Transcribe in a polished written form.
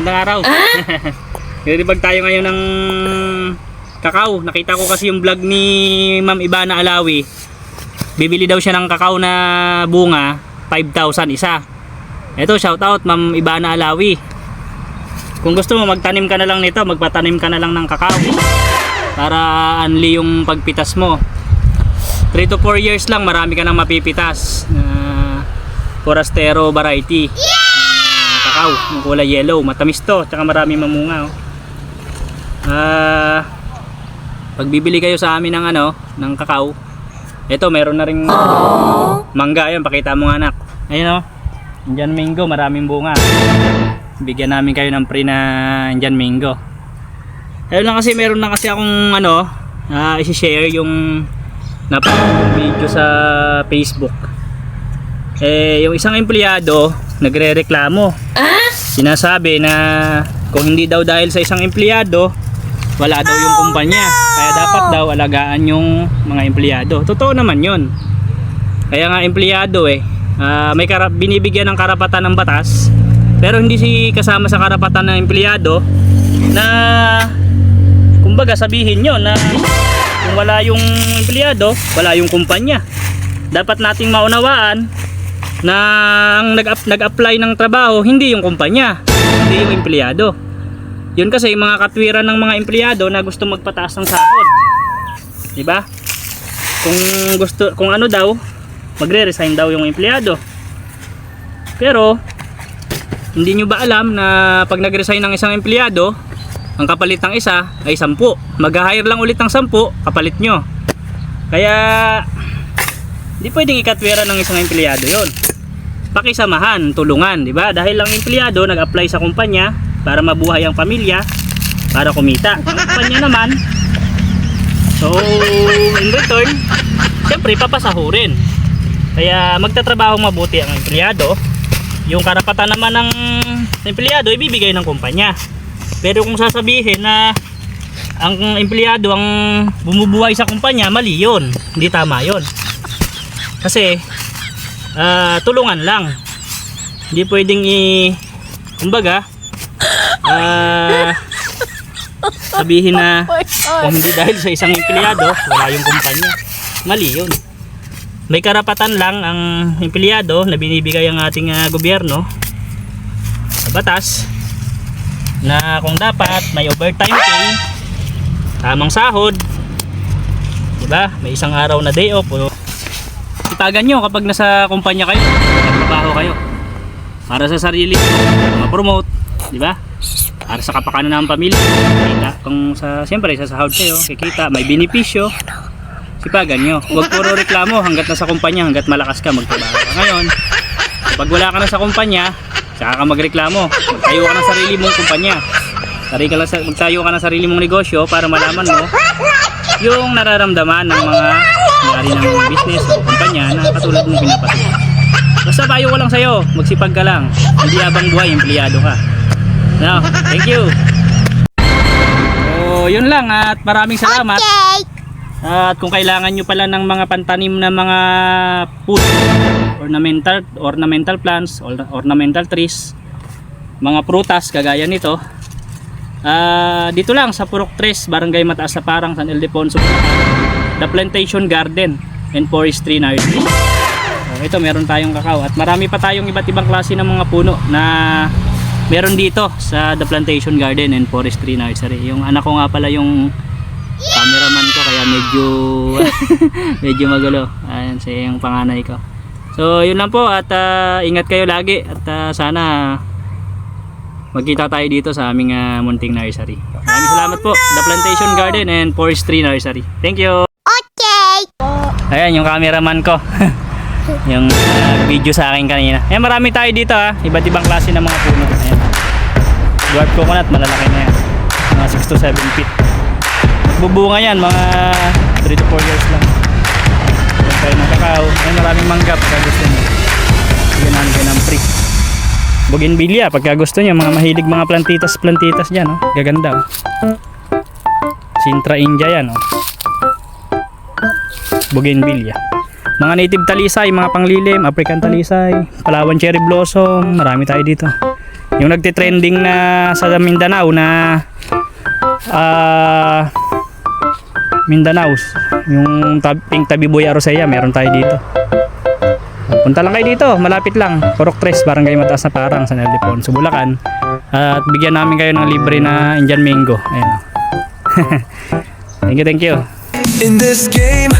magandang araw. Nilibag tayo ngayon ng kakao. Nakita ko kasi yung vlog ni Ma'am Ivana Alawi. Bibili daw siya ng kakao na bunga, 5,000 isa. Ito, shout out Ma'am Ivana Alawi. Kung gusto mo, magtanim ka na lang nito, magpatanim ka na lang ng kakao para anli yung pagpitas mo. 3 to 4 years lang, marami ka nang mapipitas. Forastero variety. Kakao, ng kulay yellow, matamis to, tsaka marami mamunga. Pag bibili kayo sa amin ng ng kakao, ito meron na ring mangga. Ayun, pakita mo nga anak. Ayun Indian mango, maraming bunga. Bigyan namin kayo ng free na Indian mango. Ayun lang kasi, meron na kasi akong i-share yung napanood video sa Facebook. Yung isang empleyado nagrereklamo. Sinasabi na kung hindi daw dahil sa isang empleyado, wala daw yung kumpanya. Kaya dapat daw alagaan yung mga empleyado. Totoo naman yun. Kaya nga empleyado may binibigyan ng karapatan ng batas, pero hindi kasama sa karapatan ng empleyado na kumbaga sabihin nyo na kung wala yung empleyado, wala yung kumpanya. Dapat nating maunawaan na ang nag-apply ng trabaho hindi yung kumpanya, hindi yung empleyado. Yun kasi mga katwiran ng mga empleyado na gusto magpataas ng sahod. 'Di ba? Kung ano daw, magre-resign daw yung empleyado. Pero hindi nyo ba alam na pag nag-resign ng isang empleyado, ang kapalit ng isa ay 10. Mag-hire lang ulit ng 10 kapalit nyo. Kaya hindi pwedeng ikatwiran ng isang empleyado 'yon. Pakisamahan, tulungan, di ba? Dahil ang empleyado nag-apply sa kumpanya para mabuhay ang pamilya, para kumita. Ang kumpanya naman, so in return, siyempre papasahurin. Kaya magtatrabaho mabuti ang empleyado. Yung karapatan naman ng empleyado ibibigay ng kumpanya. Pero kung sasabihin na ang empleyado ang bumubuhay sa kumpanya, mali yun. Hindi tama yun. Kasi tulungan lang. Hindi pwedeng kumbaga sabihin na kung hindi dahil sa isang empleyado wala yung kumpanya. Mali yun. May karapatan lang ang empleyado na binibigay ang ating gobyerno sa batas, na kung dapat may overtime pay, tamang sahod, diba? May isang araw na day off. Itagan nyo kapag nasa kumpanya kayo, nagtrabaho kayo para sa sarili, ma-promote, di ba? Para sa kapakanan ng pamilya, kita. Kung siyempre sa sahod kayo, kikita, may benepisyo, sipagan nyo. Huwag puro reklamo hanggat nasa kumpanya, hanggat malakas ka magtrabaho. Ngayon, kapag wala ka na sa kumpanya, saka ka magreklamo. Magtayo ka ng sarili mong kumpanya. Magtayo ka ng sarili mong negosyo para malaman mo yung nararamdaman ng mga may-ari ng business o kumpanya na katulad mong pinapatuloy. Basta payo ko lang sa'yo, magsipag ka lang. Hindi habang buhay, empleyado ka. No, thank you. So, yun lang at maraming salamat. At kung kailangan nyo pala ng mga pantanim na mga food, ornamental plants, ornamental trees, mga prutas kagaya nito, dito lang sa Purok 3, Barangay Mataas sa Parang, San Ildefonso, The Plantation Garden and Forestry Nursery. Ito, meron tayong kakao at marami pa tayong iba't ibang klase ng mga puno na meron dito sa The Plantation Garden and Forestry Nursery. Yung anak ko nga pala yung cameraman ko, kaya medyo magulo. Ayan, siya yung panganay ko. So yun lang po at ingat kayo lagi at sana magkita tayo dito sa aming munting nursery. Maraming salamat po, The Plantation Garden and Forestry Nursery. Thank you. Okay. Ayan yung cameraman ko. Yung video sa akin kanina. Ayan, marami tayo dito iba't ibang klase ng mga puno. Ayan. Dwarf coconut, malalaki na yan. Mga 6 to 7 feet. Bubunga yan, mga 3 to 4 years lang. Ayan tayo ng kakao. Ayan, maraming mangga pagka gusto nyo. Bigyan namin kayo ng free. Bougainvillea pagka gusto nyo, mga mahilig mga plantitas dyan, gaganda. Sintra India yan. Bougainvillea. Mga native talisay, mga panglilim, African talisay, Palawan cherry blossom, marami tayo dito. Yung nagtitrending na sa Mindanao na Mindanao, yung pink tabiboy arosea, meron tayo dito. Punta lang kayo dito, malapit lang. Purok 3, Barangay Mataas na Parang, San Ildefonso, Bulacan. At bigyan namin kayo ng libre na Indian mango. Ayan. Thank you. In this game